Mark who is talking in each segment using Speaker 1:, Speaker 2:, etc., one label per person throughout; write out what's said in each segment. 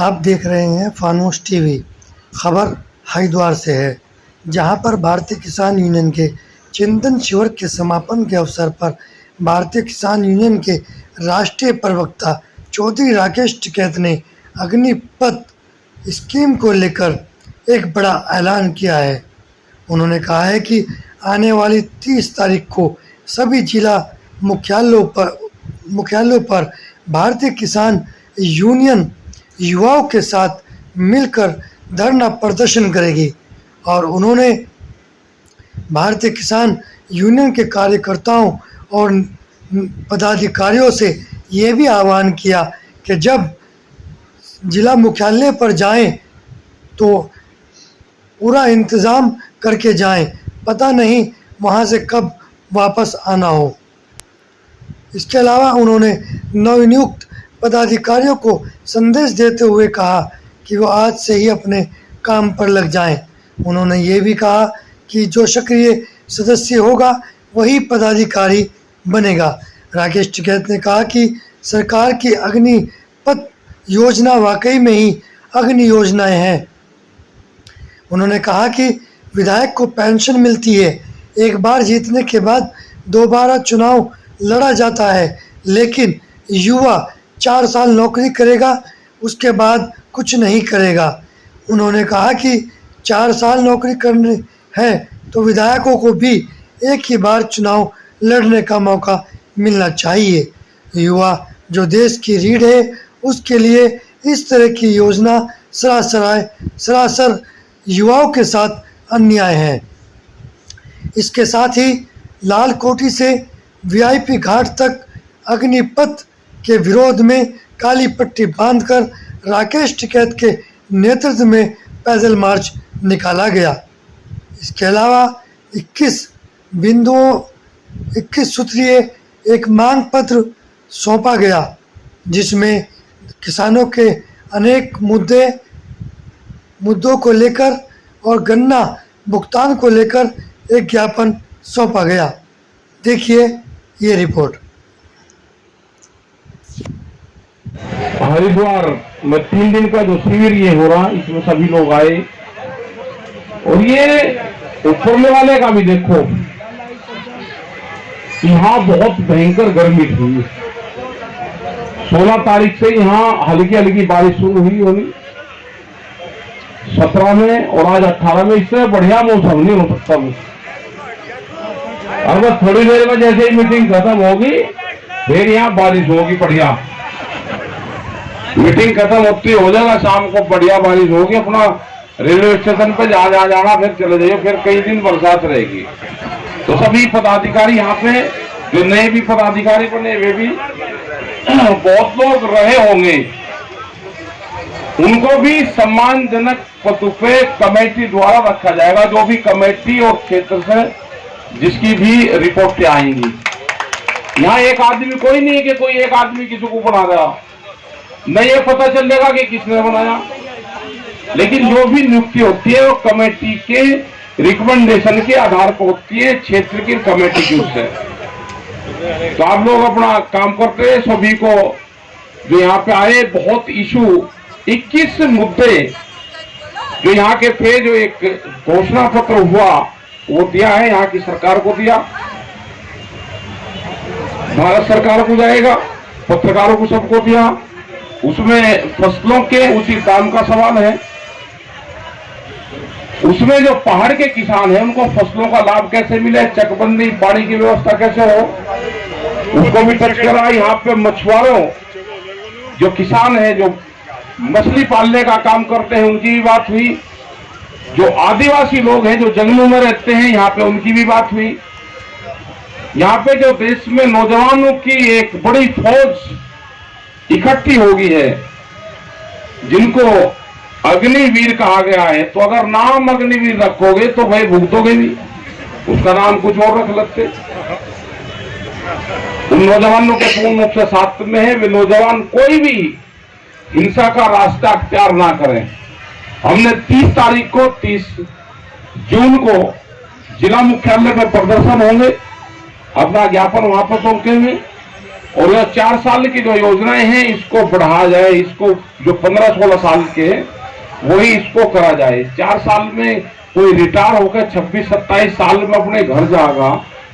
Speaker 1: आप देख रहे हैं फानूस टीवी। खबर हरिद्वार से है, जहां पर भारतीय किसान यूनियन के चिंतन शिविर के समापन के अवसर पर भारतीय किसान यूनियन के राष्ट्रीय प्रवक्ता चौधरी राकेश टिकैत ने अग्निपथ स्कीम को लेकर एक बड़ा ऐलान किया है। उन्होंने कहा है कि आने वाली 30 तारीख को सभी जिला मुख्यालयों पर भारतीय किसान यूनियन युवाओं के साथ मिलकर धरना प्रदर्शन करेगी और उन्होंने भारतीय किसान यूनियन के कार्यकर्ताओं और पदाधिकारियों से ये भी आह्वान किया कि जब जिला मुख्यालय पर जाएं तो पूरा इंतज़ाम करके जाएं, पता नहीं वहां से कब वापस आना हो। इसके अलावा उन्होंने नवनियुक्त पदाधिकारियों को संदेश देते हुए कहा कि वो आज से ही अपने काम पर लग जाएं। उन्होंने ये भी कहा कि जो सक्रिय सदस्य होगा वही पदाधिकारी बनेगा। राकेश टिकैत ने कहा कि सरकार की अग्निपथ योजना वाकई में ही अग्नि योजनाएं हैं। उन्होंने कहा कि विधायक को पेंशन मिलती है, एक बार जीतने के बाद दोबारा चुनाव लड़ा जाता है, लेकिन युवा 4 साल नौकरी करेगा, उसके बाद कुछ नहीं करेगा। उन्होंने कहा कि 4 साल नौकरी करनी है तो विधायकों को भी एक ही बार चुनाव लड़ने का मौका मिलना चाहिए। युवा जो देश की रीढ़ है, उसके लिए इस तरह की योजना सरासर युवाओं के साथ अन्याय है। इसके साथ ही लाल कोठी से वीआईपी घाट तक अग्निपथ के विरोध में काली पट्टी बांधकर राकेश टिकैत के नेतृत्व में पैदल मार्च निकाला गया। इसके अलावा 21 सूत्रीय एक मांग पत्र सौंपा गया, जिसमें किसानों के अनेक मुद्दों को लेकर और गन्ना भुगतान को लेकर एक ज्ञापन सौंपा गया। देखिए ये रिपोर्ट।
Speaker 2: हरिद्वार में 3 दिन का जो शिविर ये हो रहा, इसमें सभी लोग आए और ये ऊपरले वाले का भी देखो, यहाँ बहुत भयंकर गर्मी थी। 16 तारीख से यहाँ हल्की हल्की बारिश शुरू हुई होगी, 17 में और आज 18 में। इससे बढ़िया मौसम नहीं हो सकता। और बस थोड़ी देर में जैसे ही मीटिंग खत्म होगी फिर यहाँ बारिश होगी बढ़िया। मीटिंग खत्म होती हो जाएगा, शाम को बढ़िया बारिश होगी। अपना रेलवे स्टेशन पे जहाँ जाना फिर चले जाइए, फिर कई दिन बरसात रहेगी। तो सभी पदाधिकारी यहाँ पे जो नए भी पदाधिकारी बने वे भी बहुत लोग रहे होंगे, उनको भी सम्मानजनक पद पे कमेटी द्वारा रखा जाएगा। जो भी कमेटी और क्षेत्र से जिसकी भी रिपोर्टें आएंगी, यहाँ एक आदमी कोई नहीं है कि कोई एक आदमी किसी को बना रहा, न ये पता चलेगा कि किसने बनाया। लेकिन जो भी नियुक्ति होती है वो कमेटी के रिकमेंडेशन के आधार पर होती है, क्षेत्र की कमेटी की उससे। तो आप लोग अपना काम करते हैं। सभी को जो यहाँ पे आए, बहुत इशू 21 मुद्दे जो यहाँ के थे, जो एक घोषणा पत्र हुआ वो दिया है, यहाँ की सरकार को दिया, भारत सरकार को जाएगा, पत्रकारों को सबको दिया। उसमें फसलों के उचित दाम का सवाल है, उसमें जो पहाड़ के किसान हैं उनको फसलों का लाभ कैसे मिले, चकबंदी, पानी की व्यवस्था कैसे हो, उसको भी टच करा। यहाँ पे मछुआरों जो किसान हैं, जो मछली पालने का काम करते हैं, उनकी भी बात हुई। जो आदिवासी लोग हैं जो जंगलों में रहते हैं, यहाँ पे उनकी भी बात हुई। यहाँ पे जो देश में नौजवानों की एक बड़ी फौज इकट्ठी हो गई है, जिनको अग्निवीर कहा गया है, तो अगर नाम अग्निवीर रखोगे तो भाई भुगतोगे भी, उसका नाम कुछ और रख लगते। उन नौजवानों के पूर्ण रूप से साथ में है। वे नौजवान कोई भी हिंसा का रास्ता अख्तियार ना करें। हमने 30 तारीख को 30 जून को जिला मुख्यालय पर प्रदर्शन होंगे, अपना ज्ञापन वहां पर सौंपेंगे और यह 4 साल की जो योजनाएं हैं इसको बढ़ाया जाए, इसको जो 15-16 साल के हैं वही इसको करा जाए। 4 साल में कोई रिटायर होकर 26-27 साल में अपने घर जाएगा,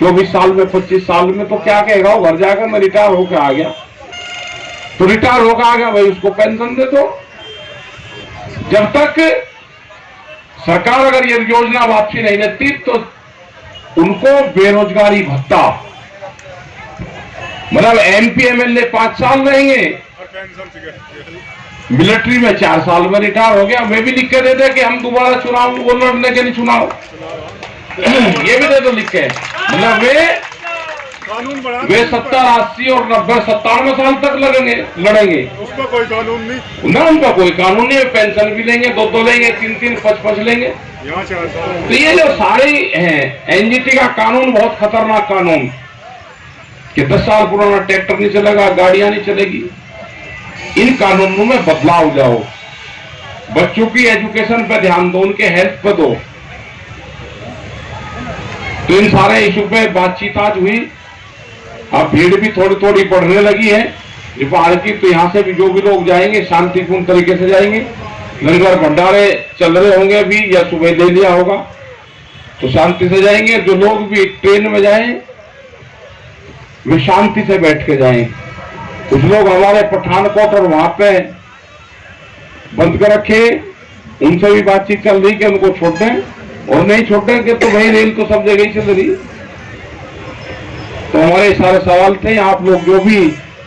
Speaker 2: 24 साल में 25 साल में, तो क्या कहेगा वो घर जाकर मैं रिटायर होकर आ गया। तो रिटायर होकर आ गया भाई, उसको पेंशन दे दो। जब तक सरकार अगर ये योजना वापसी नहीं लेती तो उनको बेरोजगारी भत्ता, मतलब MP MLA 5 साल रहेंगे, मिलिट्री में 4 साल में रिटायर हो गया, वे भी लिख के दे दे कि हम दोबारा चुनाव वो लड़ने के लिए चुनाव ये भी दे दो लिख के। मतलब वे 70, 80 और 90, 97 साल तक लड़ेंगे।
Speaker 3: उसका कोई कानून नहीं
Speaker 2: ना, उनका कोई कानून नहीं। पेंशन भी लेंगे, 2-2 लेंगे, 3-3, 5-5 लेंगे।
Speaker 3: यहाँ 4 साल।
Speaker 2: तो ये जो सारे हैं NGT का कानून बहुत खतरनाक कानून कि 10 साल पुराना ट्रैक्टर नहीं चलेगा, गाड़ियां नहीं चलेगी। इन कानूनों में बदलाव लाओ, बच्चों की एजुकेशन पे ध्यान दो, उनके हेल्थ पे दो। तो इन सारे इशू पे बातचीत आज हुई। अब भीड़ भी थोड़ी थोड़ी बढ़ने लगी है बाहर की, तो यहाँ से भी जो भी लोग जाएंगे शांतिपूर्ण तरीके से जाएंगे। लंगर भंडारे चल रहे होंगे भी या सुबह ले लिया होगा तो शांति से जाएंगे। जो लोग भी ट्रेन में जाएं वे शांति से बैठ के जाएं। कुछ लोग हमारे पठानकोट और वहां पे बंद कर रखे, उनसे भी बातचीत चल रही कि उनको छोड़ दें, और नहीं छोड़ेंगे तो भाई रेल तो सब जगह ही चल रही। तो हमारे सारे सवाल थे। आप लोग जो भी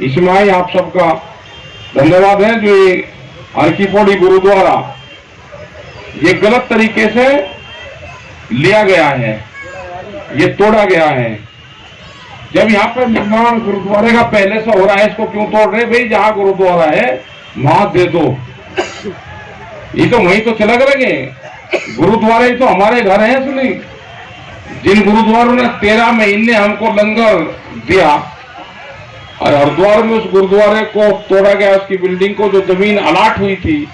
Speaker 2: इसमें आए आप सबका धन्यवाद है। जो ये हरकी पौड़ी गुरुद्वारा ये गलत तरीके से लिया गया है, ये तोड़ा गया है। जब यहाँ पर निर्माण गुरुद्वारे का पहले से हो रहा है, इसको क्यों तोड़ रहे भाई? जहां गुरुद्वारा है वहां दे दो, ये तो वहीं तो चला करेंगे। गुरुद्वारे तो हमारे घर हैं, सुनी। जिन गुरुद्वारों ने 13 महीने हमको लंगर दिया और हरिद्वार में उस गुरुद्वारे को तोड़ा गया, उसकी बिल्डिंग को जो जमीन अलाट हुई थी,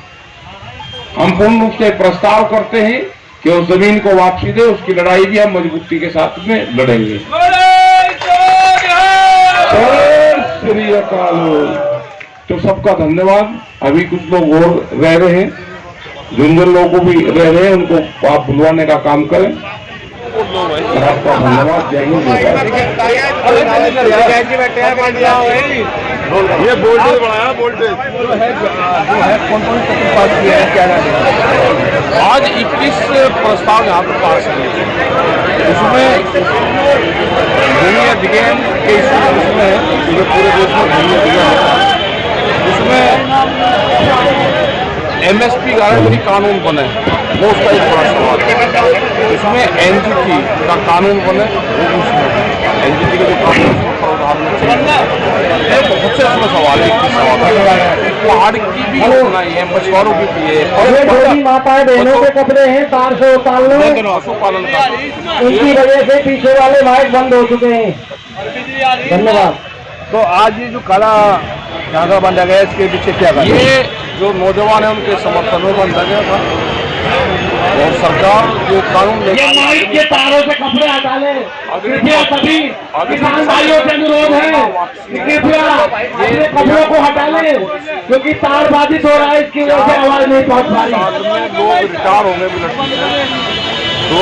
Speaker 2: हम पूर्ण रूप से प्रस्ताव करते हैं कि उस जमीन को वापसी दे। उसकी लड़ाई भी हम मजबूती के साथ में लड़ेंगे। श्री अकाल। तो सबका धन्यवाद। अभी कुछ लोग और रह रहे हैं, जिन लोगों को भी रह रहे हैं उनको आप बुलवाने का काम करें। आपका धन्यवाद। जय हिंद।
Speaker 3: ये वोल्टेज बढ़ाया, वोल्टेज
Speaker 4: जो है कौन कौन से पास किया है, क्या नाम है? आज 21 प्रस्ताव यहाँ पर पास किए, उसमें भूमि अधिग्रहण के इसमें जो पूरे देश में भूमि अधिग्रहण है, उसमें MSP गारंटी कानून बने, वो उसका एक बड़ा सवाल है। इसमें NGT का कानून बने, वो उसमें NGT के जो कानून प्रावधान में चाहिए, बहुत से उसमें सवाल है। पहाड़ की भी योजना है, मछुआरों की भी है,
Speaker 5: माताएं बहनों के कपड़े हैं, तार से उतार लो,
Speaker 4: पशुपालन का,
Speaker 5: उनकी वजह से पीछे वाले माइक बंद हो चुके हैं। धन्यवाद।
Speaker 4: तो आज ये जो काला धागा बांधा गया, इसके पीछे क्या था? ये जो नौजवान है उनके समर्थन में बांधा गया था, और सरकार जो कानून
Speaker 5: माइक के तारों से कपड़े हटा ले। कृपया सभी किसान भाइयों से अनुरोध है, कृपया अपने कपड़ों को हटा ले, क्योंकि तार बाधित हो रहा है, इसकी वजह से आवाज नहीं पहुंच पा रही।
Speaker 4: लोग रिटायर होंगे मिलिट्री से, तो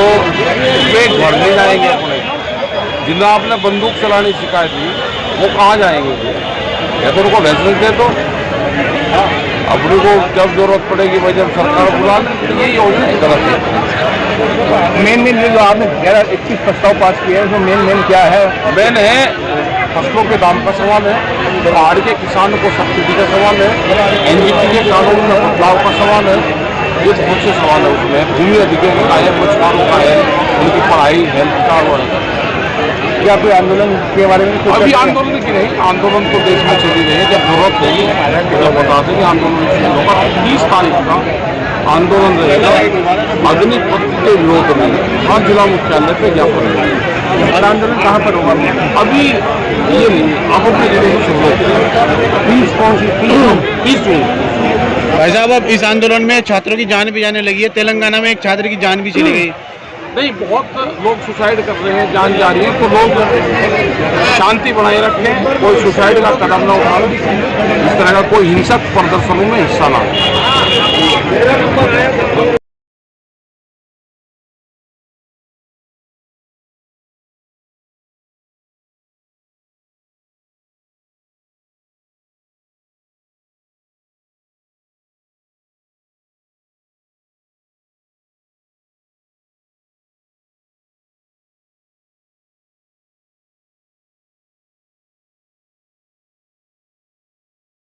Speaker 4: पेट भरने जाएंगे अपने, जिन्हें आपने बंदूक चलानी सिखाई थी वो कहाँ जाएंगे? या तो उनको लाइसेंस दे दो, अपने को जब जरूरत पड़ेगी भाई जब सरकार बुला ले, यही योजना गलत है।
Speaker 5: मेन जो आपने 21 प्रस्ताव पास किया है, उसमें मेन क्या है?
Speaker 4: मेन है फसलों के दाम का सवाल है, पहाड़ के किसानों को सब्सिडी का सवाल है, NGT के कानून में बदलाव का सवाल है। ये बहुत से सवाल है उसमें। भूमि अधिग्रहण का है, मछुआरों का है, उनकी पढ़ाई, हेल्थ का है।
Speaker 5: क्या कोई आंदोलन के बारे में?
Speaker 4: अभी आंदोलन की नहीं, आंदोलन तो देश में चली रही है। जब जरूरत नहीं तो बता देंगे आंदोलन शुरू होगा। 30 तारीख का आंदोलन रहेगा अग्निपथ के विरोध में, हर जिला मुख्यालय पे ज्ञापन रहेगा।
Speaker 5: और आंदोलन कहाँ पर होगा?
Speaker 4: अभी ये नहीं, अब अपने जिले में शुरू होगी। 30 जून।
Speaker 6: भाई साहब, अब इस आंदोलन में छात्रों की जान भी जाने लगी है। तेलंगाना में एक छात्र की जान भी चली गई।
Speaker 4: नहीं, बहुत लोग सुसाइड कर रहे हैं, जान जा रही है, तो लोग शांति बनाए रखें, कोई सुसाइड का कदम न उठाए, इस तरह का कोई हिंसक प्रदर्शनों में हिस्सा ना लें।